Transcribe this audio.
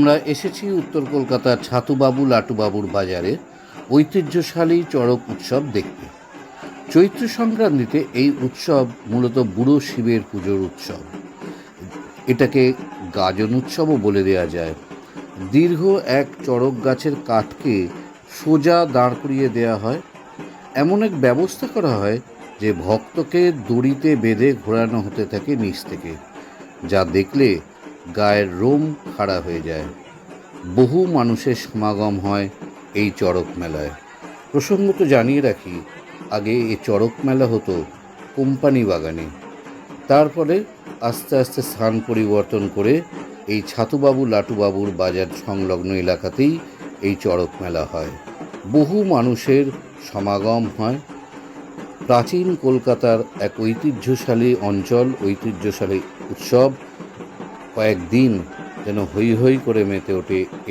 আমরা এসেছি উত্তর কলকাতার ছাতুবাবু লাটুবাবুর বাজারে ঐতিহ্যশালী চড়ক উৎসব দেখতে। চৈত্র সংক্রান্তিতে এই উৎসব মূলত বুড়ো শিবের পুজোর উৎসব। এটাকে গাজন উৎসবও বলে দেওয়া যায়। দীর্ঘ এক চড়ক গাছের কাঠকে সোজা দাঁড় করিয়ে দেওয়া হয়, এমন এক ব্যবস্থা করা হয় যে ভক্তকে দড়িতে বেঁধে ঘোরানো হতে থাকে নিচ থেকে, যা দেখলে গায়ের লোম খাড়া হয়ে যায়। বহু মানুষের সমাগম হয় এই চড়ক মেলায়। প্রসঙ্গত জানিয়ে রাখি, আগে এই চড়ক মেলা হতো কোম্পানি বাগানে, তারপরে আস্তে আস্তে স্থান পরিবর্তন করে এই ছাতুবাবু লাটুবাবুর বাজার সংলগ্ন এলাকাতেই এই চড়ক মেলা হয়। বহু মানুষের সমাগম হয়। প্রাচীন কলকাতার এক ঐতিহ্যশালী অঞ্চল, ঐতিহ্যশালী উৎসব কয়েকদিন যেন হৈ হৈ করে মেতে ওঠে।